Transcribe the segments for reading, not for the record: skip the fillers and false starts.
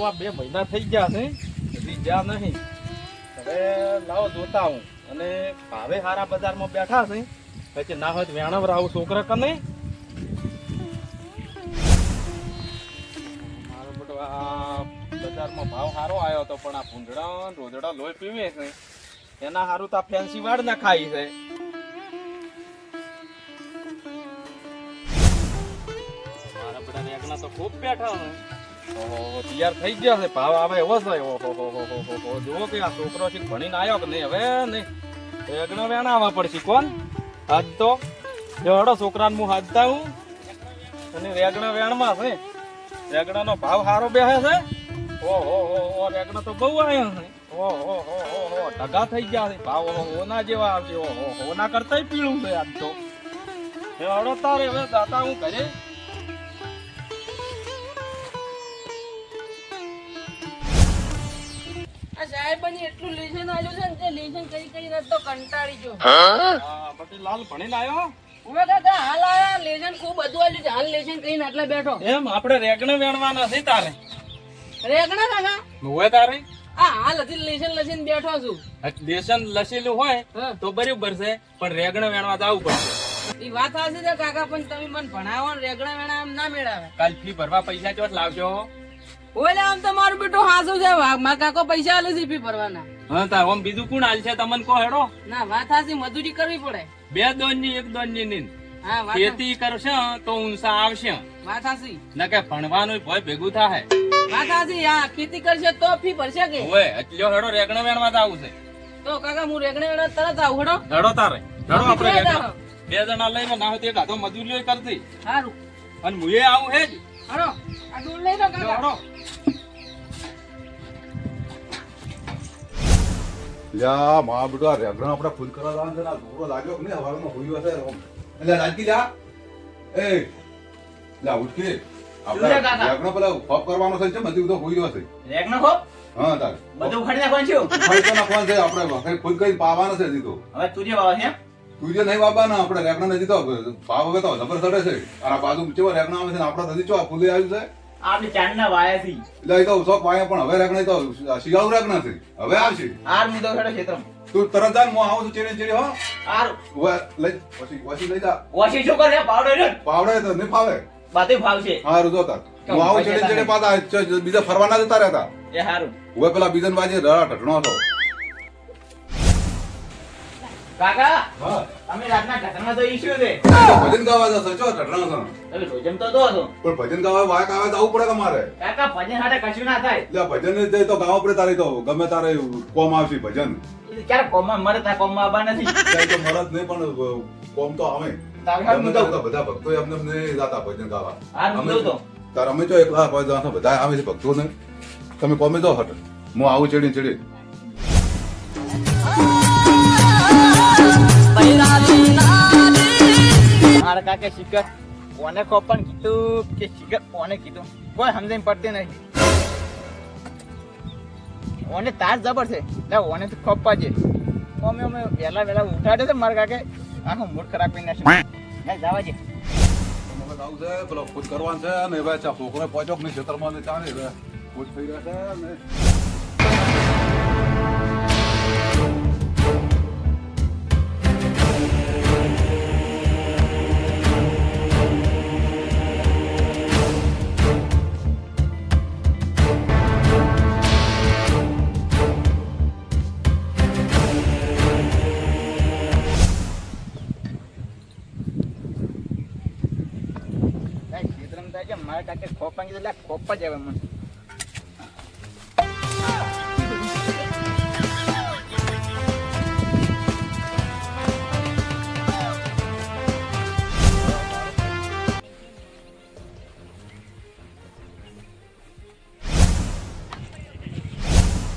આ 2 મહિના થઈ ગયા છે હજી જ્યાં નહીં. હવે લાવો જોતા હું અને ભાવે હારા બજારમાં બેઠા છે પછી ના હોય તો વેણવર આવું છોકરા કને મારો બેટો આ બજારમાં ભાવ સારો આવ્યો હતો પણ આ ભૂંડડા રોજડા લોહી પીવે છે એના સારું તો આ ફેન્સી વાળ ના ખાઈ છે. મારા બેટા રેગના તો ખૂબ બેઠા છે. ઓહો તૈયાર થઈ ગયા છે ભાવ આવે એવો છે. ઓહો જુઓ કે આ છોકરો છે ભણીને આવ્યો કે નહીં હવે નહીં રેગણા વેણા આવવા પડશે કોણ હાજ તો જોડો છોકરાને હું હાજતા હું અને રેગણા વેણમાં છે. રેગણાનો ભાવ સારો બેસે છે. ઓહો રેગણા તો બહુ આવ્યા છે. ઓહો ટગા થઈ ગયા છે ભાવ ઓના જેવા આવશે. ઓહો ઓના કરતા પીળું છે આજ તો. જોડો તારે હવે દાતા હું ઘરે સાહેબની એટલું લેશન આલ્યું છે ને તે લેશન કરી તો કંટાળી ગયો. પછી લાલ ભણીને આવ્યો ઉભા કાકા હાલ આયા લેશન ખૂબ બધું આલ્યું છે હાલ લેશન કરીને આટલા બેઠો. એમ આપણે રેગણે વેણવાના છે તારે રેગણા કાકા હોય તારે હાલ હજી લેશન લસીને બેઠો છું. લેશન લસેલું હોય તો બરાબર છે પણ રેગણે વેણવા જવું પડશે. એ વાત સાચી છે કાકા પણ તમે મને ભણાવો ને રેગણા વેણા એમ ના મેળાવે. કાલ ફી ભરવા પૈસા ચોટ લાવજો. ઓલે આમ તો મારું બેટું હાસું છે મારા કાકો પૈસા આલે છે ફી ભરવાના. હા તાર ઓમ બીજું કોણ હાલ છે તમને કહો હેડો. ના વાત સાચી મજૂરી કરવી પડે. 2 દોનની 1 દોનની નીંદ હા વાત ખેતી કરશે તો ઊંસા આવશે વાત સાચી. ન કે ભણવાનું ભય ભેગું થાય. વાત સાચી હા ખેતી કરશે તો ફી ભરશે કે ઓય એટલો હેડો રેગણે વેણવા જાવું છે. તો કાકા હું રેગણે વેણા તરત આવું હેડો. હેડો તારે હેડો આપણે આપણે રેગણા 2 જણા લઈને ના હોય તો એક હાથો મજૂરી કરતી સારું અને મુએ આવું હે જ હેડો આ ડોલ લઈ લો કાકા. હેડો લ્યા મા બેટો આ રેગણા આપણે ફૂલ કરવા જવાનું છે ને આ છોકરો લાગ્યો કે નહીં હવારમાં હોઈ હશે એટલે રાજકી લ્યા એ લ્યા ઉઠકે આપણે રેગણો પેલા ફોપ કરવાનો છે બધું તો હોઈ હશે રેગનો ખો હા તાર બધું ઉખાડી નાખવાનું છે. ફરી તો નાખવાનું છે આપણે વખત ફૂલ કરી પાવાનો છે હજી તો હવે તુજે વાવા છે તું જે નહીં વાપવાના આપણે રેગણા નથી તો ભાવ હવે તો જબર ચડે છે અને આ બાજુ કેવા રેગણા આવે છે ને આપણે હજી ચો ફૂલે આવ્યું છે આપણે ચાંદના વાયા છે. એટલે એ તો શોખ વાયા પણ હવે રેગણા તો શિયાળુ રેગણા છે હવે આવશે આર મુદો ખેડો ક્ષેત્રમાં તું તરત જા હું આવું છું ચેડી ચેડી હો આર લઈ પછી લઈ જા ઓછી શું કરે પાવડર રહ્યો પાવડે તો નહીં ફાવે બાતે ભાવ છે હારું જો તાર હું આવું ચેડે ચેડે પાછા બીજા ફરવાના જતા રહેતા એ હારું હવે પેલા બીજન બાજે ઢટણો હતો કાકા હા તમે રાતના ઢટરમાં તો ઈશ્યુ છે ભજન ગાવા જશે ચો ઢટણો છે તમે રોજમ તો દો છો પણ ભજન ગાવા વાયક આવે તો આવવું પડે તમારે કાકા ભજન હાટે કશું ના થાય. એટલે ભજન ને જાય તો ગાવા પડે તારે તો ગમે તારે કોમ આવશે ભજન એ ક્યારે કોમમાં મરે ત્યાં કોમમાં આવવા નથી. ત્યાં તો મરદ નહીં પણ કોમ તો આવે તારે હારું મુદો બધા ભક્તો એમને નહીં જાતા ભજન ગાવા હાર મુદો તો તાર અમે જો એકલા બધા આવે છે ભક્તો ને તમે કોમે જો હટ હું આવું ચેડી ચેડી મારા કાકે શિખર કોને કોપન કીધું કે શિખર કોને કીધું કોઈ સમજણ પડતી નથી. ઓને તાર જબર છે એટલે ઓને તો ખોપવા છે. અમે વહેલા ઉઠાડે છે મારા કાકે આખો મૂડ ખરાબ કરી નાખ્યો. જવા છે આવું છે પેલો ખુદ કરવાનું છે ને હવે છોકરો પહોંચો નહીં ક્ષેત્રમાં ને ચાલે હવે ખુદ થઈ રહ્યા છે ને મારા કાકે ખોપા કીધું એટલે ખોપા જ આવે મને.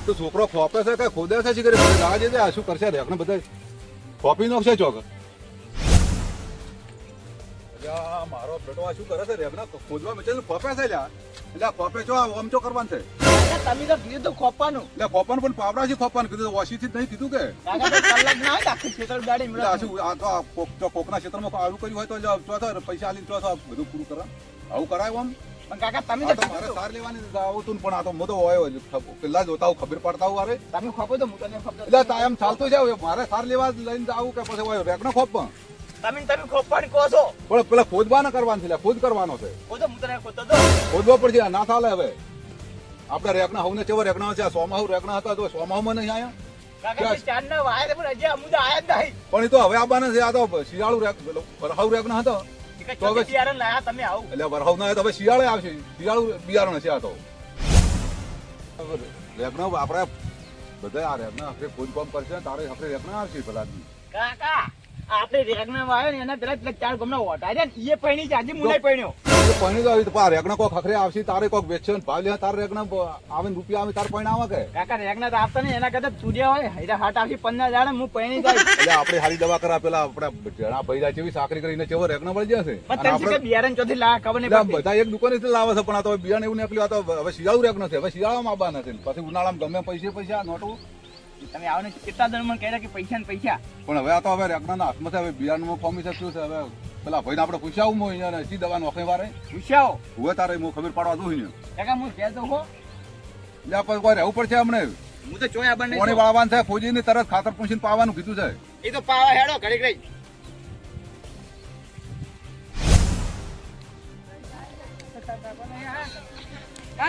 તો છોકરો ખોપે છે કે ખોદે છે શી કરી દાવા જશે આ શું કરશે રેકને બધા ખોપી નાખશે ચોક મારો બેટો આ શું કરે છે રેકના ખોદવા મેચે ખોપે છે લ્યા એટલે ખોપે છો આમ ચો કરવાનું છે તમે તો કીધું તો ખોપાનું એટલે ખોપાનું પણ પાવડા છે ખોપાનું કીધું ઓશીથી જ નહીં કીધું કે કલાક ના હોય આખી ક્ષેત્ર ગાડી એટલે આ શું આ તો કોકના ક્ષેત્રમાં આવું કર્યું હોય તો પૈસા આલીને ચો બધું પૂરું કરા આવું કરાય આમ પણ કાકા તમે આ તો તો મારે સાર લેવાની આવતું ને પણ આ તો હું તો હોય જ. પેલા જોતા હું ખબર પડતા હું અરે તમે ખોપો તો હું તને ખોપતો એટલે તા એમ ચાલતું છે હવે. મારે સાર લેવા લઈને આવું કે પછી હોય રેકનો ખોપ તમે ખોપવાની કહો છો પણ પેલા ખોદવા ન કરવાનું છે લે, ખોદ કરવાનો છે. કહો તો હું તને ખોદતો તો ખોદવા પડશે આ ના ચાલે હવે. આપણે રેકના હવને ચેવો રેકના છે આ સોમાહુ રેકના હતા તો સોમાહુમાં નહીં આયા કાકા ચાર ના વાય પણ હજી અમુદા આયા જ નહીં પણ એ તો હવે આવવાના છે. આ તો શિયાળુ રેક વરહાવ રેકના હતો તો હવે બિયારણ લાયા તમે આવું એટલે વરહાવ ના તો હવે શિયાળે આવશે. શિયાળુ બિયારણ છે આ તો રેકના આપણે બધા આ રેકના આપણે ખોદ કામ કરશે તારે આપણે રેકના આવશે પેલા કાકા આપણે રેગના વાયો ને એના પેલા ચાર ગમના ઓટા છે ને એ પૈણી છે આજે મુને પૈણ્યો પૈણી તો આવી તો રેકના કોક ખખરે આવશે તારે કોક વેચશે ને ભાવ લે તારે રેકના આવે ને રૂપિયા આવે તારે પૈણ આવે કે કાકા રેગના તો આપતા ને એના કરતા સૂર્ય હોય હૈરા હાટ આવશે 15 જાણે હું પૈણી જાય એટલે આપણે હારી દવા કરા પેલા આપણે જણા પૈડા જેવી સાકરી કરીને ચેવો રેકના મળી જશે. પણ તમે બિયારણ ચોથી લા ખબર નહીં એટલે પડતી બધા એક દુકાનેથી લાવે છે પણ આ તો બિયારણ એવું નીકળ્યું. આ તો હવે શિયાળુ રેકનો છે. હવે શિયાળામાં આવવાના છે પછી ઉનાળામાં ગમે પૈસા નોટું તમે આવો ને કેટલા દર મને કહ્યા કે પૈસા ને પૈસા પણ હવે આ તો હવે રેકના હાથમાં છે. હવે બિયારણમાં ફોર્મી શું છે હવે પેલા ભાઈને આપણે પૂછ્યા હું અહીંયા સીધી દવા નોખે વારે પૂછ્યાઓ હવે તારે હું ખબર પાડવા દઉં ને કાકા હું કહેતો હો એટલે આપણે કોઈ રહેવું પડશે હમણે હું તો ચોયા બને પાણી વાળવાનું છે. ફોજીને તરત ખાતર પૂછીને પાવાનું કીધું છે. એ તો પાવા હેડો ઘડીક રહી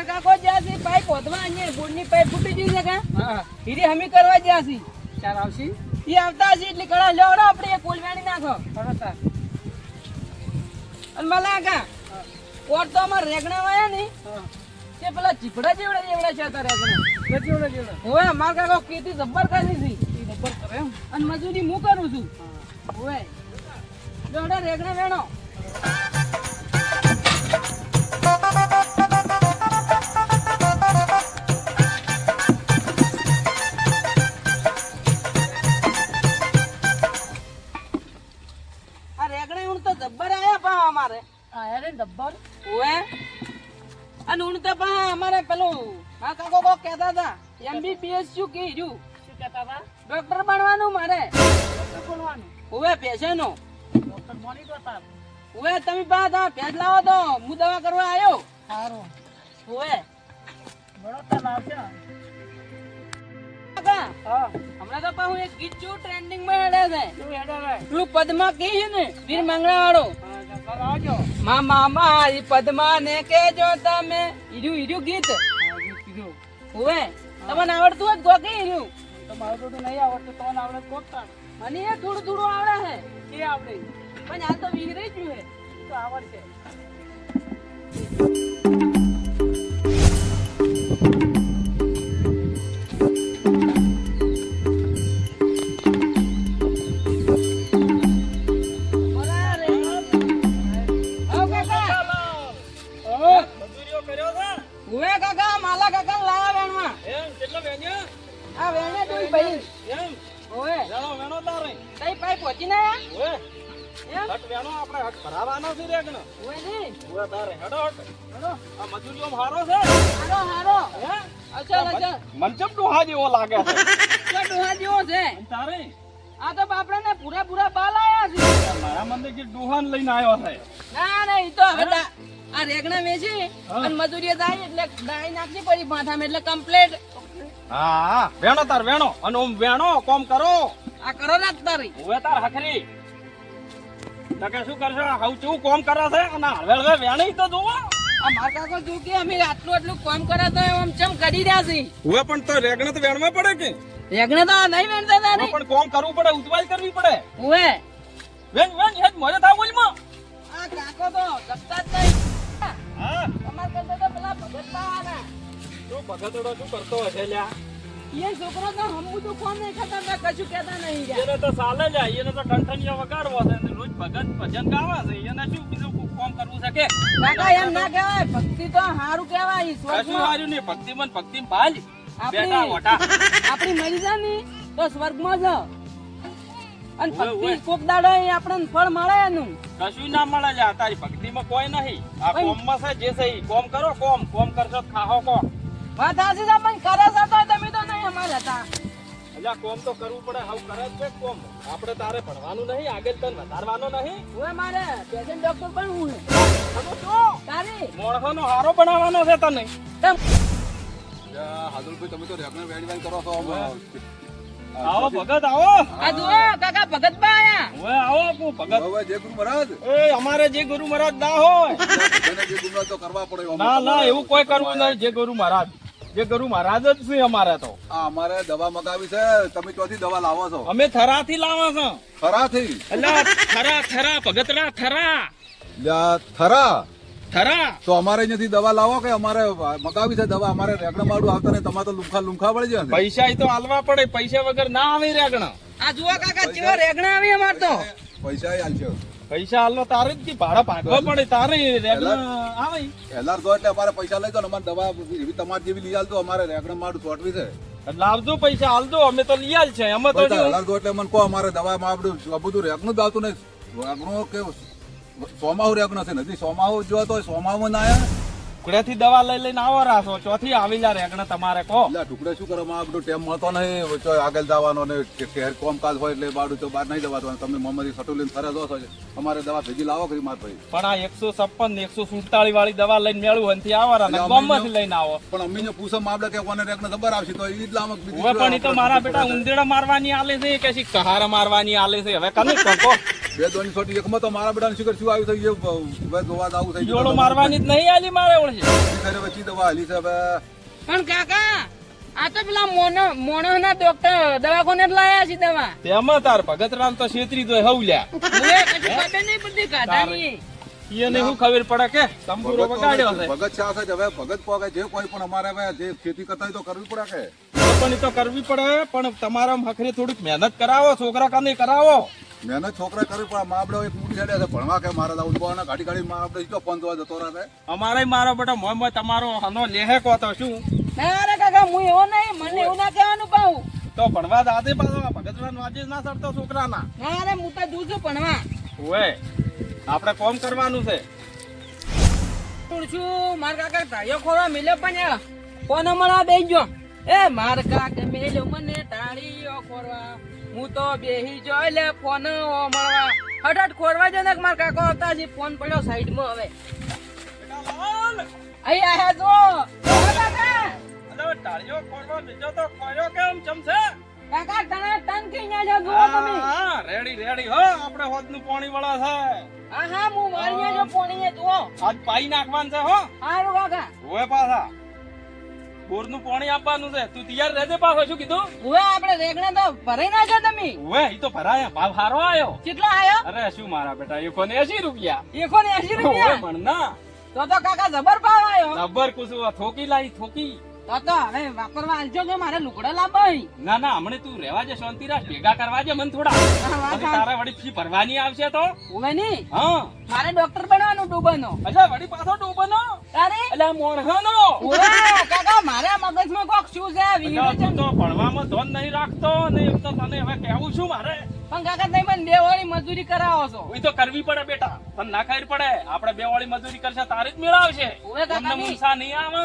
કાકો જ્યાં છે પાઇપ હોદવા અહીંયા બોર્ડની પાઇપ ફૂટી ગઈ છે કા હીરી હમી કરવા જ્યાં છે ચાલ આવશી ઈ આવતા હશે એટલે કડા લેવડો આપણે એક કોલ વેણી નાખો અને મલા કા કોટ તો અમાર રેગણા વાયા ને તે પેલા ચીપડા જેવડા છે તારે રેગણા હવે અમાર કાકો ખેતી જબ્બર કરી છે જબ્બર કરે અને મજૂરી હું કરું છું હવે જોડે રેગણા વેણો આ રેગણા ઊણ તો જબ્બર આયા પા અમારે આયા રે જબ્બર ઓએ અને ઊણ તો પા અમારે પેલું આ કાકો કો કહેતા હતા MBBS શું કીધું શું કહેતા હતા ડોક્ટર બનવાનું મારે ડોક્ટર બનવાનું ઓએ પેશેનો ડોક્ટર બની ગયો તા ઓએ તમે પા તા ભેજ લાવો તો હું દવા કરવા આવ્યો સારું ઓએ બડો તો લાવશે હમણાં તો પાછું એક ગીત જો ટ્રેન્ડિંગ માં હેડે છે તું પદ્મા કી છે ને વીર મંગળા વાળો મામા મારી પદ્મા ને કેજો તમે ઈર્યું ગીત ઓવે તમને આવડતું હોય ગો કે ઈર્યું તમારે તો નહીં આવડતું તમને આવડે કોકતા મને એ થોડું આવડે છે કે આવડે પણ આ તો વીરે જ છે તો આવડશે મનચમ ડોહા જેવો લાગે છે. આ તો બાપડા ને પૂરા બાલ આયા છે મારા મને કે ડોહાન લઈને આવ્યો છે. ના ઈ તો હવે આ રેગણા વેચી અને મજૂરી જાય એટલે ડાઈ નાખી પડી માથામાં એટલે કમ્પ્લીટ હા વેણો તાર વેણો અને ઓમ વેણો કોમ કરો આ કરો ના તારી હવે તાર હખરી તકે શું કરશો હવ ચેવું કોમ કરે છે અને હળવે વેણી તો જોવો આ માર કાકો જો કે અમે આટલું કામ કરે તો એમ ચમ કરી રહ્યા છે હવે પણ તો રેગણે તો વેણવા પડે કે રેગણા તો નહીં વેણતા તારી પણ કોમ કરવું પડે ઉતવાઈ કરવી પડે ઓએ વેણ હેજ મોજે થાવ બોલમાં આ કાકો તો જપતા જ નહીં હા અમાર કરતા તો પેલા ભગત પાવાના તો ભગતડો શું કરતો હશે લ્યા એ છોકરો તો હમું તો કોમ નહીં ખાતા મેં કશું કહેતા નહીં યાર એને તો ચાલે લ્યા એને તો ટંટનિયા વગાડવો છે ને રોજ ભગત ભજન ગાવા છે એને શું બીજું કોમ કરવું છે કે કાકા એમ ના કહેવાય ભક્તિ તો સારું કહેવાય ઈશ્વર કશું હાર્યું નહીં ભક્તિ ભાલ બેટા આપણી મોટા આપણી મરી જાય ને તો સ્વર્ગમાં જ અને ઓવે, ભક્તિ ઓવે. કોક દાડો આપણને ફળ મળે એનું કશું ના મળે લ્યા તારી ભક્તિમાં કોઈ નહીં આ ભાઈ. કોમમાં છે જે છે ઈ કોમ કરો કોમ કરશો તો ખાહો કોમ વાત હાચી છે પણ કરે છે તો તમે તો નહીં અમારે હતા અલ્યા કોમ તો કરવું પડે, હાવ કરે જ છે કોમ. આપણે તારે ભણવાનું નહીં, આગળ તને વધારવાનો નહીં. હવે મારે પેશન્ટ ડોક્ટર બનવું છે. તારી મોણસાનો હારો બનાવવાનો છે તને. હાદુલભાઈ તમે તો રેગણા વેડી કરો છો આવો ભગત આવો. આ જુઓ કાકા ભગતબા આયા. હવે આવો તું ભગત. હવે જે ગુરુ મહારાજ એ અમારે જે ગુરુ મહારાજ ના હોય. જેને જે ગુરુ મહારાજ તો કરવા પડે ના ના એવું કોઈ કરવું નહીં. જે ગુરુ મહારાજ, જે ગુરુ મહારાજ જ છે અમારે તો. આ અમારે દવા મગાવી છે, તમે ચોથી દવા લાવો છો? અમે થરાથી લાવો છો. થરાથી? એટલે થરા થરા ભગતરા થરા લ્યા, થરા થરા. તો અમારે અહીંયાથી દવા લાવો કે અમારે મગાવી છે દવા? અમારે રેગણા માડું આવતા નહીં, તમારે તો લુંખા પડી જાય ને. પૈસા ઈ તો આલવા પડે, પૈસા વગર ના આવે રેગણા. આ જુઓ કાકા કેવા રેગણા આવી અમાર તો. પૈસા આલશો? પૈસા આલવા તારે જ કી ભાડા ભાગવા પડે તારે રેગણા આવે. એલાર દો એટલે અમારે પૈસા લઈ દો ને, અમારે દવા એવી તમારી જેવી લઈ આલતો. અમારે રેગણા માડું છોટવી છે. લાવજો પૈસા આલજો, અમે તો લઈ આલ છે. અમે તો પૈસા એલાર દો એટલે મને કહો, અમારે દવામાં આપણું આ બધું રેગણું જ આવતું નહીં. રેગણું કે સોમાહુ રેગણું છે નથી. સોમાહુ જો તો સોમાહુ ના આયા ટુકડેથી દવા લઈ લઈને આવો રાસો. ચોથી આવેલા રેગણા તમારે કહો. એટલે ટુકડે શું કરવા? આ બધો ટેમ મળતો નહીં, તો આગળ જવાનો ને શહેર કોમકાજ હોય એટલે બાડું તો બહાર નહીં જવાતું. તમે મોહમ્મદી સટુ લઈને ફરે દો છો. અમારે દવા ભેગી લાવો કરી માર ભાઈ. પણ આ 156 147 વાળી દવા લઈને મેળવું અંથી આવવાના ને ગામમાંથી લઈને આવો. પણ અમીને પૂછો માપડે કે કોને રેગને ખબર આવશે તો ઈ જ લામક બીજી હવે પણ ઈ તો મારા બેટા ઉંદેડા મારવાની આલે છે કે શી કહારા મારવાની આલે છે. હવે કને કહો બે દોની છોટી એકમાં તો મારા બેટાને શું શું આવ્યું છે? એ ગોવા આવું થઈ જોડો મારવાની જ નહીં આલી મારે ઓળખે. વચ્ચે દવા હાલી છે હવે. પણ કાકા આ તો પેલા મોણો ના ડોક્ટર દવાખાને જ લાયા છે દવા. તેમાં તાર ભગતરામ તો છેતરી દોય હવલ્યા. હવે કશું ખબર નહીં પડતી કાઢાની. એને શું ખબર પડે કે તંબુરો વગાડ્યો છે. ભગત શા છે હવે? ભગત પોગે જે કોઈ પણ અમારે હવે જે ખેતી કરતા હોય તો કરવી પડે કે? પણ ઈ તો કરવી પડે, પણ તમારા હખરે થોડીક મહેનત કરાવો. છોકરા કને કરાવો. મહેનત છોકરા કરવી પડે. મા આપડે એક મૂડી હેડે છે ભણવા કે મારા દાઉ ઉભા ગાડી ગાડી માં આપડે જો ફોન જોવા જતો રહે. અમારે મારો બેટા મોય તમારો હનો લેહે કો તો શું ના રે કાકા હું એવો નહીં, મને એવું ના કહેવાનું પાઉં. તો ભણવા દાદે પાછો ભગતરામ વાજે ના સરતો છોકરાના. ના રે હું તો જઉં છું ભણવા. ઓએ આપણે કોમ કરવાનું છે. શું માર કાકા ટાળીઓ ખોરવા મિલ્યો પણ કોને મળવા બેસજો. એ માર કાકા મેલ્યો મને ટાળીઓ ખોરવા, હું તો બેહી જોઈ લે ફોન મળવા. હઠાટ ખોરવા જો ને માર કાકો આવતા છે. ફોન પડ્યો સાઈડમાં. હવે અહીં આયા જો કાકા. અલે ટાળીઓ ખોરવા બીજો તો ખોયો કેમ ચમશે? કાકા તને તન કઈ ના જો જુઓ તમે. હા રેડી હો. આપણે હોદનું પાણી વાળા છે. હા હા હું મારી જો પોણીએ જુઓ. આજ પાઈ નાખવાનું છે હો. હારું કાકા. ઓએ પાછા બોરનું પાણી આપવાનું છે. તું તૈયાર રહેજે પાછો. શું કીધું? હવે આપણે રેગણા તો ભરાઈ નાખ્યો તમે. ઓએ ઈ તો ભરાયા. ભાવ સારો આયો. કેટલો આયો? અરે શું મારા બેટા 180 રૂપિયા. 180 ઓએ રૂપિયા. પણ ના તો કાકા જબર ભાવ આયો. જબર કુસુવા થોકી લાઈ થોકી. તો હવે વાપરવા આલજો કે મારે લુગડા લાવવા. ના ના હમણે તું રહેવા જે શાંતિ રાખ. ભેગા કરવા જે મન થોડા. અને તારે વળી ફી ભરવાની આવશે તો. હવે ની હા મારે ડોક્ટર બનવાનું ડૂબનો. અચ્છા વળી પાછો ડૂબનો. તારે એટલે મોણહાનો. ઓએ કાકા મારે મગજમાં કોક શું છે એટલે વિનોદ તું તો ભણવામાં ધોન નહીં રાખતો ને એમ તો તને હવે કહેવું શું મારે? પણ કાકા તમે મને બે વાળી મજૂરી કરાવો છો. ઈ તો કરવી પડે બેટા. તને ના ખબર પડે? આપણે બે વાળી મજૂરી કરશે તારે જ મેળાવશે. ઓવે કાકા તમને ની. મૂંસા નહીં આવે.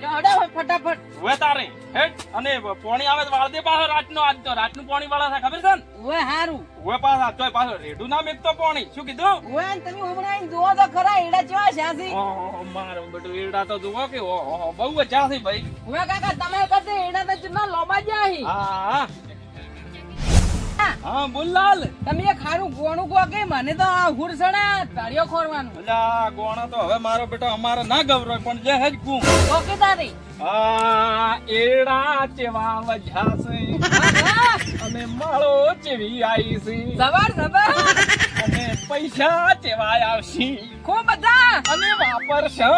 લે હડો હવે ફટાફટ. હવે તારે હેડ અને પોણી આવે તો વાળ દે પાછો રાતનો. આજ તો રાતનું પોણી વાળા છે ખબર છે ને? ઓએ હારું. હવે પાછા તોય પાછો રેડું ના મેકતો પોણી. શું કીધું? ઓએ તમે હમણાં આઈને જુઓ તો ખરા એડા કેવા છે. ઓહો મારો બેટો એડા તો જુઓ કે ઓહો બહુ મજા છે ભાઈ. ઓએ કાકા તમે કરતે એડા તો ચૂના લોબા જાય. હા હા બોલ લાલ. તમે એક ખારું ગોણું કહો કે મને તો આ હુરસણા તાળીઓ ખોરવાનું. અલ્યા ગોણો તો હવે મારો બેટો અમારે ના ગવરો પણ જે હેજ કું. ઓકે તારી. આ એડા ચેવા વજાશે અને માળો ચેવી આવી છે સવાર અને પૈસા ચેવા આવશે ખૂબ બધા અને વાપરશે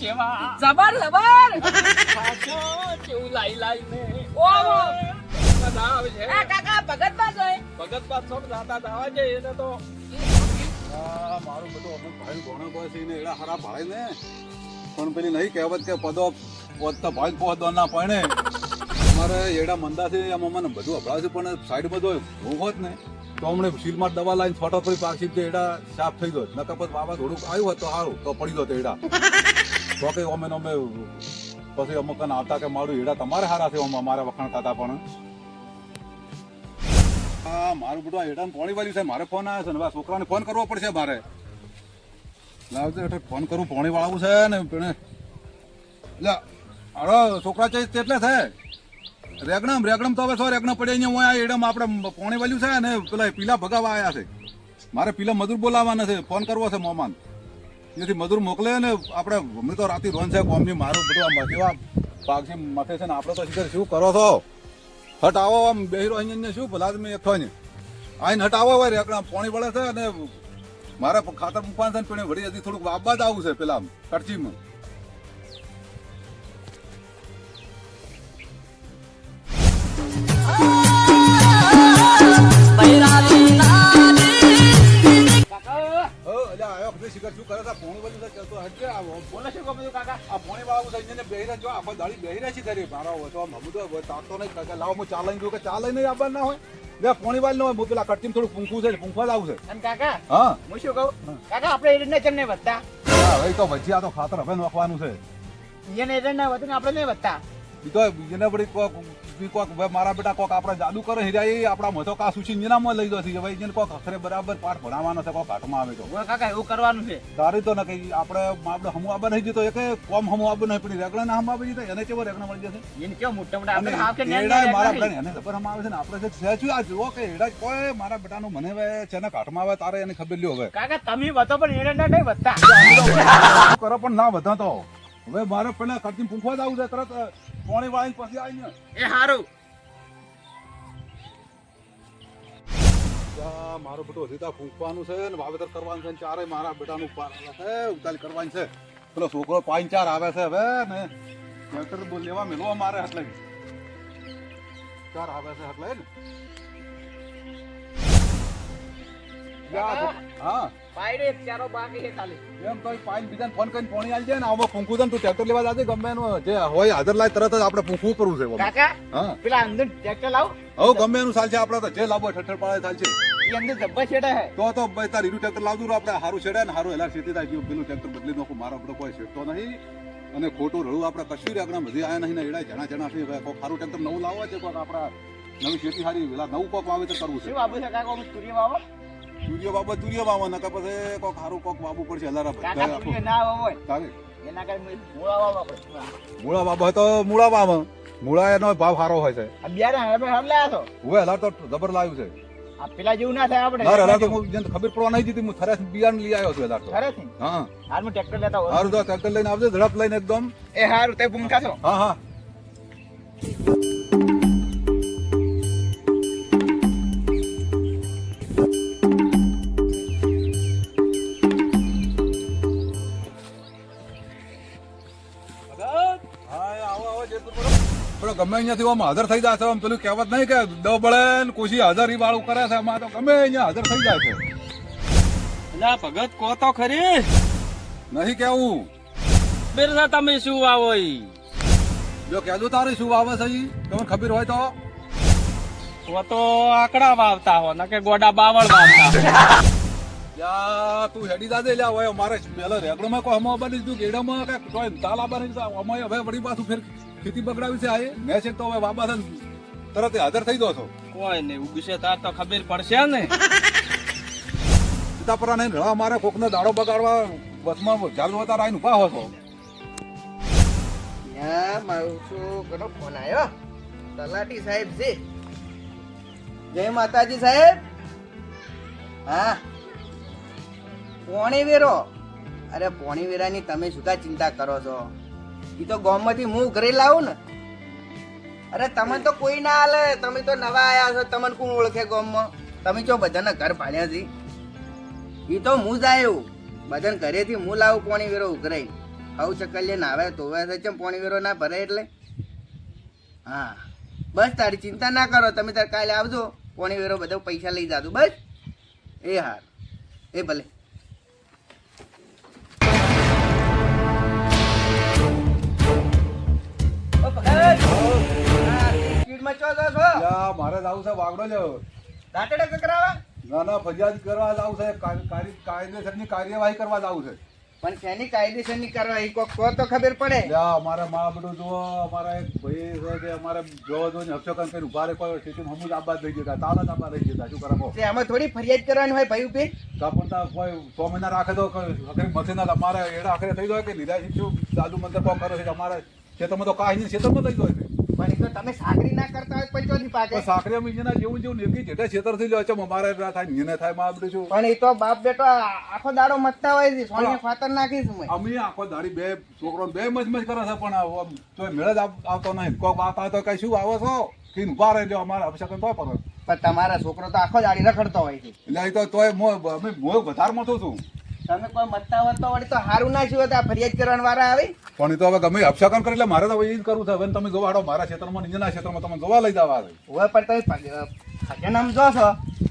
ચેવા જબર જબર. ખાશો ચેવું લાઈ લાઈને ઓહો. મજા આવે છે. આ કાકા ભગત બા જોઈ. ભગત બાદ છોડ જાતા દાવા છે એને તો આ મારું બધું અમુક ભાઈ ઘણો કોઈ છે ને એડા ખરાબ ભાઈ ને પણ પેલી નહીં કહેવત કે પદો પોતા ભાઈ પોદો ના પડે. મારે એડા મંદા છે એમ મને બધું અભડાવશે પણ સાઈડ બધું હું હોત ને તો હમણે સીલમાં દવા લાઈને ફોટો પડી પાછી તે એડા સાફ થઈ ગયો. નકર પછી બાબા થોડુંક આવ્યું હોત તો સારું તો પડી ગયો એડા તો કઈ અમે પછી અમુક આવતા કે મારું એડા તમારે સારા છે અમારે વખાણતા હતા પણ હા મારું બેટું હેઠળ પોણી વાળ્યું છે મારે ફોન આવ્યો છે ને હવે છોકરાને ફોન કરવો પડશે મારે લાવજો હેઠળ ફોન કરું પોણી વાળવું છે ને પેણે એટલે અરે છોકરા છે એટલે છે રેગણમ તો હવે શું રેગણમ પડે અહીંયા હું એડમ આપણે પોણી વાળ્યું છે ને પેલા પીલા ભગાવા આવ્યા છે મારે પીલા મજૂર બોલાવવાના છે ફોન કરવો છે મોમાન એથી મજૂર મોકલે ને આપણે અમે તો રાતી રોન છે કોમની મારું બધું આમ કેવા પાકથી મથે છે ને આપણે તો શીખર શું કરો છો હટ આવો આમ બેહીરો અહીંયા શું ભલા મેં એકઠો ને આઈને હટ આવો હોય રેકડા પાણી વળે છે અને મારે ખાતર મૂકવાનું છે ને પણ વળી હજી થોડુંક વાપવા જ આવું છે પેલા કરચીમાં શું કરે છે પોણી વાળું છે તો હટકે આવો બોલે શું કહો બધું કાકા આ પોણી વાળું છે એને બેહીને જો આખો દાડી બેહીને છે કરી મારો તો મમ્મી તો તાકતો નહીં કાકા લાવો હું ચાલાઈ ગયો કે ચાલાઈ નહીં આવવા ના હોય બે પોણી વાળ ન હોય હું પેલા કટકીમાં થોડું પૂંખું છે પૂંખવા જ આવું છે અને કાકા હા હું શું કહું કાકા આપણે એરંડા ચમ નહીં વધતા હા હવે તો ભજીયા તો ખાતર હવે નાખવાનું છે એને એરંડા વધે ને આપણે નહીં વધતા ઈ તો એને વળી કોક મારા બેટા કોક આપણે જાદુ કરે હિરાય આપણા મથો કા સુશી નીનામાં લઈ દો છે ભાઈ એને કોક અખરે બરાબર પાઠ ભણાવવાનો છે કોક ઘાટમાં આવે તો કાકા એવું કરવાનું છે તારી તો ન કઈ આપણે હમુ આબા નહીં જતો એક કોમ હમુ આબા નહીં પડી રેગણા ના હમ આવી જતો એને કેવો રેગણા મળી જશે એને કેવો મોટા મોટા અને આપણે હાવ કે એડાય મારા બેટા એને ખબર હમ આવે છે ને આપણે જે છે શું આ જુઓ કે એડા કોઈ મારા બેટાનું મને હવે છે ને ઘાટમાં આવે તારે એને ખબર લ્યો હવે કાકા તમે વધો પણ એરંડા નહીં વધતા કરો પણ ના બધા તો હવે મારે પેલા ખર્ચી પૂંખવા જ આવું છે તરત પોણી વાળીને પછી આવીને એ હારું મારું બેટું હજી તો ફૂંકવાનું છે ને વાવેતર કરવાનું છે ચારે મારા બેટાનું ઉતારી કરવાની છે પેલો છોકરો 5-4 આવે છે હવે ને ટ્રેક્ટર લેવા મેળવા મારે એટલે 4 આવે છે એટલે ને હા પાયડે એક ચારો બાકી છે ખાલી એમ તો પાઈન બીજાને ફોન કરીને પોણી આવી જાય ને આમાં ફૂંકું છે ને તું ટ્રેક્ટર લેવા જાજે ગમે એનું જે હોય હાજર લાય તરત જ આપણે ફૂંકવું કરવું છે કાકા હા પેલા અંદર ટ્રેક્ટર લાવ હવે ગમે એનું ચાલશે આપણે તો જે લાવો ઠઠર પાડે ચાલશે એ અંદર જબ્બર છેડે હે તો ભાઈ તાર હીરું ટ્રેક્ટર લાવતું આપણે સારું છેડે ને સારું હેલા ખેતી થાય પેલું ટ્રેક્ટર બદલી નાખું મારો આપણે કોઈ છેડતો નહીં અને ખોટું રળું આપણે કશું રે આપણે બધી આયા નહીં ને એડા જણા જણા છે કોઈ સારું ટ્રેક્ટર નવું લાવવા છે કોઈ આપણા નવી ખેતી સારી પેલા નવું કોક વાવેતર કરવું છે શું વાબુ છે કાકા તુરી વાવો તુરિયો વાવો નકર પછી કોક સારું કોક વાવવું પડશે હલારા કાકા તુરી ના હોય તારે એના કારણે મૂળા વાવો આપણે મૂળા વાવો હોય તો મૂળા વાવો મૂળા એનો ભાવ સારો હોય છે આ બિયારણ હવે હમલા છો હવે હલાર તો જબર લાવ્યું છે આ પેલા જેવું ના થાય આપણે હલાર હલાર તો જેને ખબર પડવા નહીં દીધી હું થરેસ બિયારણ લઈ આવ્યો છું હલાર તો ખરેખર હા હાલમાં ટ્રેક્ટર લેતા હોય સારું તો ટ્રેક્ટર લઈને આવજો ઝડપ લઈને એકદમ એ હારું તે ભૂમકા છો હા હા ગમે અહીંયાથી આમ હાજર થઈ જાય છે આમ પેલું કહેવત નહીં કે ડબળે ને કોશી હાજર ઈ વાળું કરે છે આમાં તો ગમે અહીંયા હાજર થઈ જાય છે અલા ભગત કહો તો ખરી નહીં કેવું બિરસા તમે શું આવો ઈ જો કહેજો તારે શું વાવે છે ઈ તમને ખબર હોય તો તો આકડા વાવતા હો ના કે ગોડા બાવળ વાવતા યા તું હેડી દાદે લ્યા હોય મારે પેલા રેગડોમાં કોઈ હમો બની દીધું ગેડામાં કે કોઈ તાલ આબાની અમાય હવે વળી પાછું ફેર ખેતી બગડાવી છે આ મેં છે તો હવે બાબા છે તરત હાજર થઈ દો છો કોઈ નહીં ઉગશે તાર તો ખબર પડશે ને સીતાપરા નહીં રવા મારે કોકનો દાડો બગાડવા બસમાં ચાલુ હતા આઈને ઉભા હો છો મારું છોકરો ફોન આવ્યો તલાટી સાહેબ છે જય માતાજી સાહેબ હા પોણી વેરો અરે પોણી વેરાની તમે શું કા ચિંતા કરો છો એ તો ગામમાંથી હું ઘરે લાવું ને અરે તમે તો કોઈ ના હાલે તમે તો નવા આયા છો તમને કોણ ઓળખે ગામમાં તમે જો બધાના ઘર ભાડ્યા છે એ તો હું જ આવ્યો બધાને ઘરેથી હું લાવું પોણી વેરો ઉઘરાઈ આવું ચક્કર લઈને આવે તો ચમ પોણી વેરો ના ભરે એટલે હા બસ તારી ચિંતા ના કરો તમે તાર કાલે આવજો પોણી વેરો બધા પૈસા લઈ જાજો બસ એ હાર એ ભલે મારે જવું છે વાગડો લેવો દાંતડા કકરાવા ના ના ફરિયાદ કરવા જવું છે કાયદેસરની કાર્યવાહી કરવા જવું છે પણ શેની કાયદેસરની કરવાય કોક કહો તો ખબર પડે. લ્યા, અમારે મા બધું જુઓ, અમારા એક ભાઈ છે તે અમારે જોવા જોઈને હફસકન કરીને ઉભા રહે, કોઈ સ્થિતિમાં હમું જ આબાદ થઈ જતા, તાલ જ આબાદ થઈ જતા. શું કરે કહો? તે આમાં થોડી ફરિયાદ કરવાની હોય ભાઈ ઉપર. તો પણ તા કોઈ 6 મહિના રાખે તો આખરી મથે ના અમારે એડા આખરે થઈ જાય કે લીધા શીખ્યું દાદુ મંતર કોમ કરે છે કે અમારે ખેતરમાં તો કાંઈ નહીં, ખેતરમાં થઈ જાય છે. પણ એ તો તમે સાગરી ના કરતા હોય પછી ચોથી પાકે. તો સાકરીયામાં ઈંજના જેવું જેવું નીકળી જેટે ખેતરથી લ્યો છે અમારે ના થાય ને થાય માં બધું શું પણ એ તો બાપ બેટો આખો દાડો મતતા હોય છે, સોનિયા ખાતર નાખીશ હું. અમે આખો દાડી બે છોકરો બે મજ કરે છે પણ આમ તોય મેળ જ આવતો નહીં. કોક વાત આવે તો કઈ શું આવો છો કે ઉભા રહી લ્યો અમારે અભિષેકન તો પર પણ તમારા છોકરો તો આખો દાડી રખડતો હોય છે. એટલે એ તો તોય અમે વધારે મથું છું. તમે કોઈ મતતા હોત તો વળી તો હારું ના શું હતા ફરિયાદ કરવાના વાળા આવે. પણ એ તો હવે ગમે અભિષેકન કરે એટલે મારે તો હવે એ જ કરવું છે. હવે તમે જોવા હાડો મારા ક્ષેત્રમાં નીચેના ક્ષેત્રમાં તમે જોવા લઈ જવા આવે. હવે પણ તમે ભજન આમ જો છો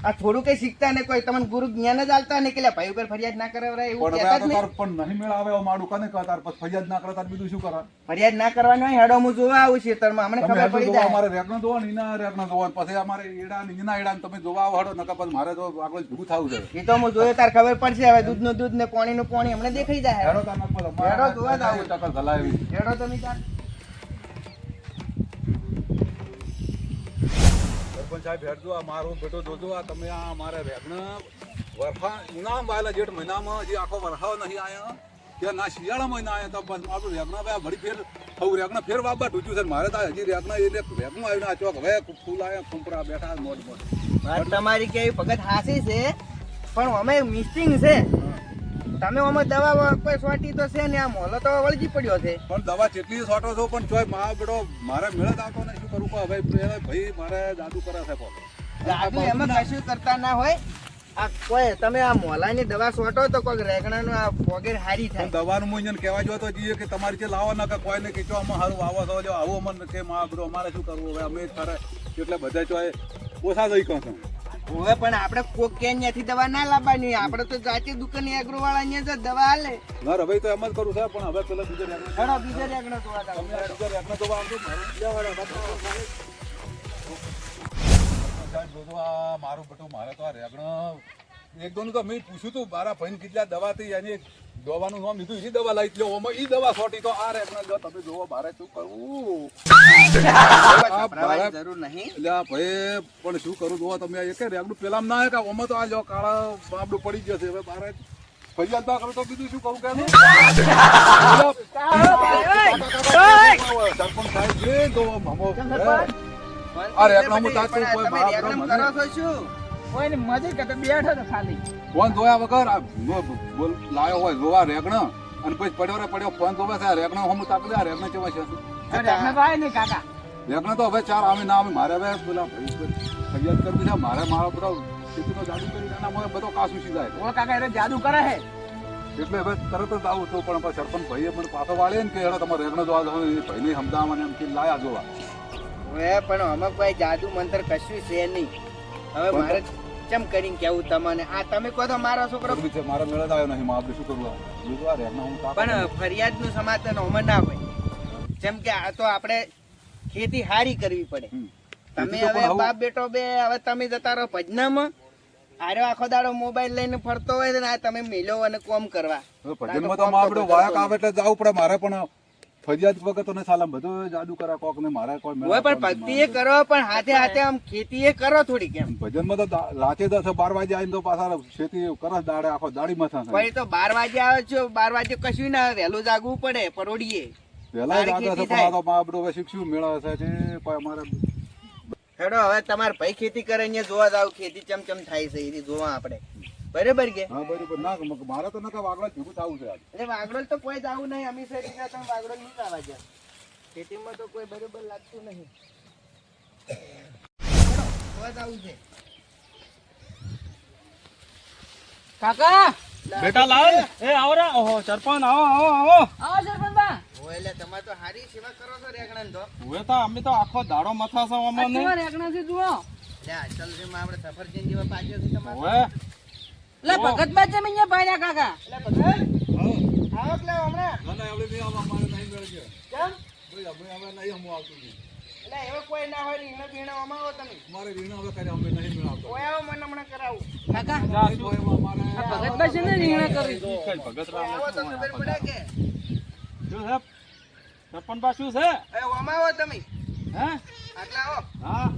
આ થોડું કઈ શીખતા ને કોઈ તમને ગુરુ જ્ઞાન જ આલતા ને કે લે ભાઈ ઉપર ફરિયાદ ના કરાવરાય એવું પણ હવે કહેતા આ જ તો નહીં. તાર પણ નહીં મેળ આવે માડું કને કહે તાર પછી ફરિયાદ ના કરે તાર બીજું શું કરે? ફરિયાદ ના કરવાની હોય હેડો હું જોવા આવું ખેતરમાં અમને તમે ખબર હજુ પડી જોવા જાય. અમારે રેગનો જોવા ને એના રેગનો જોવા પછી અમારે એડા ને એના એડા ને તમે જોવા આવો હડો નકર પછી મારે તો આગળ ભેગું થવું છે. એ તો હું જોયો તાર ખબર પડશે હવે દૂધનું દૂધ ને પાણીનું પાણી હમણાં દેખાઈ જાય. હેડો તાર નકર પછી હેડો જોવા જ આવું. ટકર ધલાવી. હેડો તમે તાર. સરપંચ સાહેબ હેડજો આ મારો બેટો જોજો આ તમે આ અમારે રેગના વરખા ઉનાળામાં આવેલા જેઠ મહિનામાં જે આખો વરસાવ નહીં આયા કે ના શિયાળામાં ના આયા તો બસ આપણું રેગના ભાઈ વળી ફેર થવું રેગના ફેર વાબા ઢૂંચ્યું છે ને મારે તો હજી રેગના એટલે રેગનું આવ્યું ના ચોક હવે ફૂલ આયા કુંપરા બેઠા મોટ મોટ. વાત તમારી કેવી ભગત હાસી છે પણ અમે મિસ્ટિંગ છે. તમે અમે દવા કોઈ સોટી તો છે ને આ મોલો તો વળગી પડ્યો છે. પણ દવા કેટલી સોટો છો પણ ચોય મા બેડો મારે મેળ જ આવતો નહીં. શું કરું કહો હવે ભાઈ મારે જાદુ કરે છે કહો. જાદુ એમાં કશું કરતા ના હોય. આ કોઈ તમે આ મોલાની દવા સોટો તો કોઈ રેગણાનું આ પોગેર હારી પણ થાય. દવાનું હું અહીંયા કહેવા જો તો જઈએ કે તમારી જે લાવો ના કે કોઈને કે આમાં સારું આવો છો જો આવું અમને કે મા બેડો અમારે શું કરવું હવે અમે જ કરે એટલે બધા ચોય ઓછા જઈ કહો છો. હવે પણ આપણે કોક કે ત્યાંથી દવા ના લાવવાની આપણે તો જાતે દુકાને એગ્રો વાળા અહીંયા જ દવા આલે. ના હવે તો એમ જ કરું છે પણ હવે પેલા બીજા રેગનો હેડો બીજે રેગણો જોવા જાવ. તમે આ બીજા રેગનો જોવા આવજો મારું સાહેબ જોજો આ મારું બેટું મારે તો આ રેગણો એક દોનું તો મેં પૂછ્યું તું મારા ભાઈને કેટલા દવા થી એની દવાનું નામ લીધું એ દવા લાવી લો ઓમાં એ દવા છોટી તો આ રેગણો જો તમે જોવો મારે શું કરવું ભરાવાની જરૂર નહીં. એટલે આ ભાઈ પણ શું કરું જોવો તમે એક રેગણું પેલા ના આવે કે ઓમાં તો આ જો કાળા બાબડું પડી જશે હવે મારે ફરિયાદ ના કરું તો બીજું શું કરું કે સરપંચ સાહેબ જે જોવો મામો અરે એકલો હું તાતું કોઈ તમે મારા રેગણમ મને કરો છો શું? કોઈ ને મજે કે બેઠો તો ખાલી ફોન જોયા વગર આ બોલ લાયો હોય જોવા રેગણો અને પછી પડ્યો ફોન જોવે છે રેગણો હું તાકી દે રેગણો કેવા છે રેગનો તો આય નહીં કાકા. રેગણો તો હવે ચાર આવે ના આવે મારે હવે પેલા ભાઈ ફરિયાદ કરવી છે મારે મારો બધો ખેતીનો જાદુ કરી એના મને બધો કાસું સીધાય ઓ કાકા એ જાદુ કરે હે. એટલે હવે તરત જ આવું તો પણ પછી સરપંચ ભાઈએ મને પાછો વાળે ને કે હેડો તમારે રેગણો જોવા જવાનું એ ભાઈને સમજાવવા મને એમ કે લાયા જોવા હવે પણ અમે કોઈ જાદુ મંત્ર કશું છે નહીં. હવે મારે ચમ કરીને કેવું તમને આ તમે કહો તો મારો છોકરો કરવી છે મારે મેળ જ આવ્યો નહીં આપણે શું કરવું જોવા રેગણો હું તાકો પણ ફરિયાદનું સમાધાન ઓમાં ના હોય. જેમ કે આ તો આપણે ખેતી હારી કરવી પડે. તમે ખેતી તો પણ હવે આવું- બાપ બેટો બે હવે તમે જતા રહો ભજનામાં આર્યો આખો દાડો મોબાઈલ લઈને ફરતો હોય છે ને આ તમે મિલો અને કોમ કરવા. હવે ભજનમાં તો મારો વાયક આવે એટલે જવું પડે મારે પણ ફરિયાદ વગર તો ને સાલામ બધું જાદુ કરે કોક ને મારે કોઈ મેળ હોય પણ આવતો ભક્તિ નહીં. એ કરો પણ હાથે હાથે આમ ખેતી એ કરો થોડી કેમ. ભજનમાં તો લાચે 12 વાગે આવીને તો પાછા ખેતી કરે દાડે આખો દાડી મથા પછી તો 12 વાગે આવે છો 12 વાગે કશું ના વહેલું જાગવું પડે પરોડીએ. પેલા તારી જાગે છે ખેતી પણ થાય. આ તો મા બધું હવે શીખશું મેળવે છે જે કોઈ અમારે હેડો હવે તમારે ભાઈ ખેતી કરે અહીંયા જોવા જાવ ખેતી ચમ થાય છે એ જોવા આપણે બરાબર કે હા બરોબર ના મારે તો નકા વાગડા ભેગું થવું છે આજ. એટલે વાગડોલ તો કોઈ જાવું નહીં અમી શરીરના તમે વાગડોલ નહીં જવા જ્યાં ખેતીમાં તો કોઈ બરોબર લાગતું નહીં. હેડો, જોવા જાવું છે. કાકા બેટા લાવ એ આવો રે ઓહો સરપંચ આવો આવો આવો આવો સરપંચ બા. હોય એટલે તમે તો સારી સેવા કરો છો રેગણાને તો. હવે તો અમે તો આખો દાડો મથા છે આ અમને કેવા રેગણાથી જુઓ. લે અચલ છે માં આપણે સફરજન જેવા પાક્યો છે તમારે. હવે લે ભગત બા જમીન અહીંયા ભાડ્યા કાકા. એટલે ભગત આવો એટલે હમણાં ના ના આપણે નહીં આવવા મારે નહીં મેળ છે કેમ? ભાઈ અમે નહીં હું આવતું નહીં. એટલે એવો કોઈ ના હોય રીંગણા બીણા અમાવો તમે મારે રીંગણા હવે કર્યા અમે નહીં મેળવતો. ઓય આવો મને હમણાં કરાવું કાકા નહીં તો એમાં અમારે આ ભગતભાઈ છે ને રીંગણા કરી ભગત ઓય આવો તો ખબર પડે કે શું છે સરપંચ બા શું છે એ અમાવો તમે હે આટલા આવો હા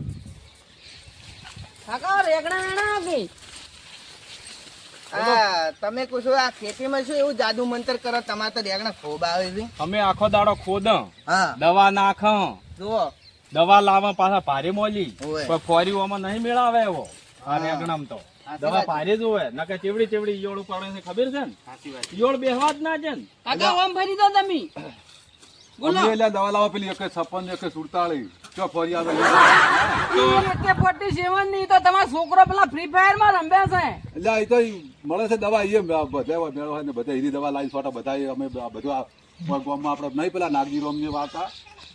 કાકા રેગણા વેણા કે હા તમે કહો છો આ ખેતીમાં શું એવું જાદુ મંતર કરો તમારે તો રેગણા ખૂબ આવે છે અમે આખો દાડો ખોદ હા દવા નાખ જુઓ દવા લાવવા પાછા ભારે મોલી ઓવે. કોઈ ફોરીઓમાં નહીં મેળાવે એવો આ રેગણામ તો સાચી દવા વાત. ભારે જ હોય નકે ચેવડી ચેવડી ઈયોળ પડે છે ખબર છે ને સાચી વાત ઈયોળ બેહવા જ ના છે ને કાકા ઓમ ભરી દો તમે બોલો અમે એટલે દવા લાવો પેલી 56 147 ચો ફરી આવે એકે 47 ની તો તમારો છોકરો પેલા ફ્રી ફાયર માં રમે છે એટલે એ તો મળે છે દવા એ બધા મેળવે ને બધા એની દવા લાવી છોટા બધા અમે બધું આ ગામમાં આપણે નહીં પેલા નાગજી રોમ ની વાર્તા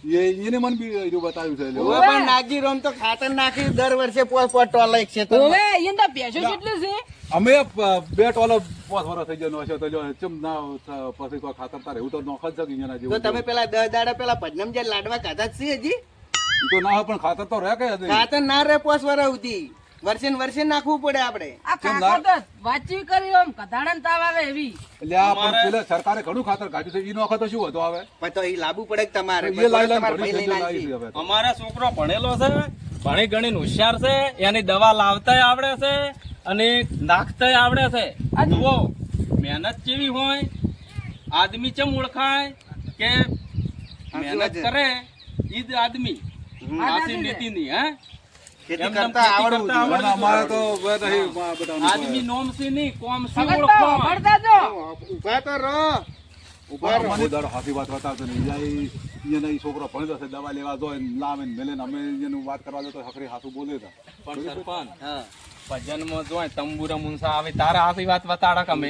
એને મને બી એવું બતાવ્યું છે એટલે. હવે પણ નાગજી રોમ તો ખાતર નાખી દર વર્ષે પોત પોત ટોલા એક છે તો હવે અહીંયા તો ભેંસો કેટલી છે અમે 2 ટોલો 5 વર્ષ થઈ ગયો હશે તો જો ચમ ના પછી કોઈ ખાતર તારે એવું તો નોખ જ છે કે અહીંયાના તો જેવું તમે પેલા 10 દાડા પેલા ભજનમ જે લાડવા ખાધા જ છે હજી ઈ તો ના હોય પણ ખાતર તો રહે કે હજી. ખાતર ના રે પોસ વરા સુધી વર્ષે ને વર્ષે નાખવું પડે આપણે આ કાકા તો વાંચી કરી આમ કધાડન તાવ આવે એવી એટલે આ પણ પેલા સરકારે ઘણું ખાતર કાઢ્યું છે ઈ નોખો તો શું હતો હવે પણ તો એ લાવવું પડે કે તમારે એ લાઈ લાઈ તમારે ઘણી ભાઈ લઈને લાવી આવશે. છે હવે તો. અમારા છોકરો ભણેલો છે ભણી ગણીને હોશિયાર છે એની દવા લાવતાય આવડે છે અને નાખતાય આવડે છે આ જુઓ મહેનત કેવી હોય આદમી ચમ ઓળખાય કે સાચી વાત મહેનત છે. કરે ઈ જ આદમી આસી નીતિની હે ખેતી એમ તેમ કરતા ખેતી આવડવું કરતા જોઈએ. અને અમારે તો બે નહીં બધા આદમી નોમસી નહીં કોમસી ભગત ઓળખો ભણતા જો ઊભા તો રહો ઊભા રહો મને દર હાથી વાત બતાવતો નહીં એને ઈ છોકરો ભણતો છે દવા લેવા જો લાવે ને મેલે ને અમે એનું વાત કરવા જો તો હકરી હાથું બોલે હતા પણ સરપંચ હા ભજનમાં જોય તંબુરા મુનસા આવે તારા આસી વાત બતાડા કમે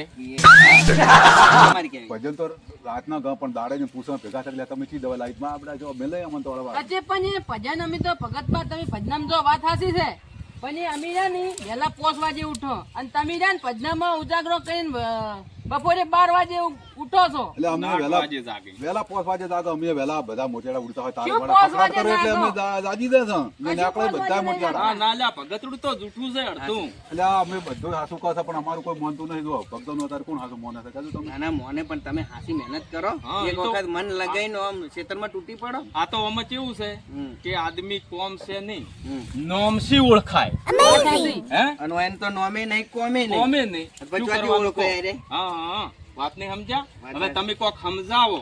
તમારી કેવી ભજન તો રાતના ગા પણ દાડે ને પૂછવા ભેગા થઈ એટલે તમે ચી દવા લાવી માં આપણે જો મેલે અમને તો અળવા અજે પણ એ ભજન અમે તો ભગતમાં તમે ભજનામ જો વાત હાસી છે પણ એ અમે રહ્યા ને વહેલા 5 વાગે ઉઠો અને તમે રહ્યા ને ભજનામાં ઉજાગરો કરીને બપોરે 12 વાગે ઉઠો છો એટલે અમે આઠ વહેલા વાગે જાગે વહેલા 5 વાગે જાતો અમે વહેલા બધા મોટેડા ઉડતા હોય તારે શું વાળા 5 વાગે પકડાટ કરે એટલે અમે જાગો? જાજી દે છે ને કશું નાકળે 5 બધા વાગે મોટેડા હા ના લ્યા ભગતડું તો જૂઠું છે અડધું એટલે આ અમે બધું હાસુ કહે છે પણ અમારું કોઈ માનતું નહીં જો ભક્તોનું અત્યારે કોણ હાસુ માને છે કહેજો તમે નાના મોને પણ તમે હાસી મહેનત કરો હા, એક એ તો- વખત મન લગાઈને આમ ખેતરમાં તૂટી પડો આ તો આમાં કેવું છે હમ, કે આદમી કોમ છે નહીં હમ. નોમસી ઓળખાય હે અને એને તો નોમે નહીં કોમે નહીં કોમે નહીં પછી શું વાંચી કરવાનું ઓળખો કહો? યારે. હા હા વાત નહીં સમજ્યા વાત હવે નહીં. તમે કોક સમજાવો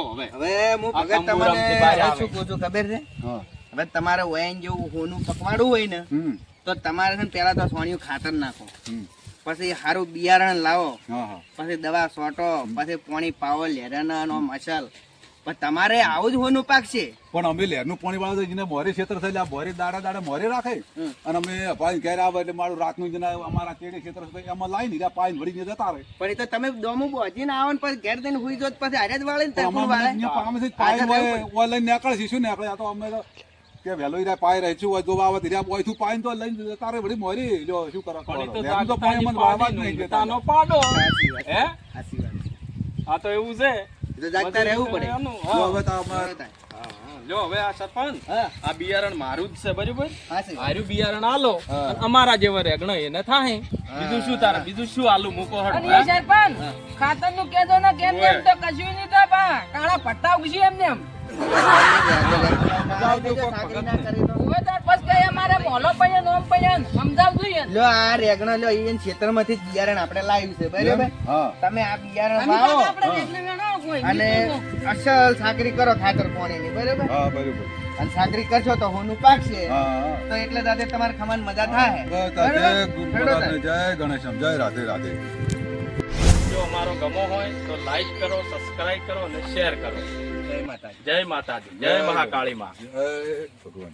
હવે હવે હું આ ભગત તંબુરામથી બહાર તમને આવે. શું કહું છું ખબર છે હા હવે તમારે વયન જેવું હોનું પકવાડવું હોય ને તો તમારે છે ને પેલા તો સોનિયું ખાતર નાખો પછી સારું બિયારણ લાવો હા હા પછી દવા સોટો પછી પાણી પાવો લેરાના નો મસાલ પણ તમારે આવું જ હોનું પાકશે પણ અમે લહેરનું પાણી વાળો તો એને મોરે ક્ષેત્ર છે એટલે આ મોરે દાડા મોરે રાખે હમ. અને અમે પાણી ઘેર આવે એટલે મારું રાતનું જેને અમારા કેડે ક્ષેત્ર છે એમાં લાવી ને પાણી વળી જતા રહે પણ એ તો તમે દોમું બોજીને આવો ને પછી ઘેર દઈને હુઈ જો તો પછી હારે જ વાળે ને પણ તરકું અમારે વાળે અહીંયા પાણીથી જ આજે પાણી રહેવું હોય, ઓય લઈને નીકળે છે, શું નીકળે આ તો અમે તો કે વહેલો ઈરા પાય રહેશું હોય જો આવે ત્યાં બોયથી પાણી તો લઈને જતા રહે વળી મોરી લ્યો શું કરો પણ એ તો લહેરનું તો પાણી અમને વાળવા જ નહીં દેતા. તાનો પાડો સાચી વાત. હે સાચી વાત. આ તો એવું છે એ તો જાગતા રહેવું પડે એનું, જો હા. હવે તો અમારે હા, હા. લ્યો હવે આ સરપંચ હા આ બિયારણ મારું જ છે બરાબર સાચી વાત. આર્યું બિયારણ આલો અને અમારા જેવા રેગણો એને થાય બીજું શું તારે બીજું શું આલુ મૂકો હડો અને એ સરપંચ ખાતર નું કેજો ને કેમ તેમ તો કશું નહીં તો બા કાળા પટ્ટા ઉગશે એમને એમ સાગરી ના કરી તો. હવે તાર પછી કઈ અમારે મોલો પૈયા નોમ પૈયા સમજાવતું ય લ્યો આ રેગણો લ્યો ઈ ખેતરમાંથી જ બિયારણ આપણે લાવ્યું છે બરાબર હા તમે આ બિયારણ અમે વાવો તો આપણે રેગને વેણાવો કોઈ અને બીજું અસલ સાકરી કરો ખાતર પાણીની બરાબર હા બરોબર અને સાકરી કરશો તો હોનું પાકશે હા હા તો એટલે દાદા તમારે ખાવાની મજા થાય બસ જય ગુરુ બરાબર? મહારાજને જય ગણેશમ જય રાધે રાધે જો અમારો ગમો હોય તો લાઈક કરો સબસ્ક્રાઇબ કરો અને શેર કરો જય માતાજી જય માતાજી જય મહાકાળી માં જય ભગવાન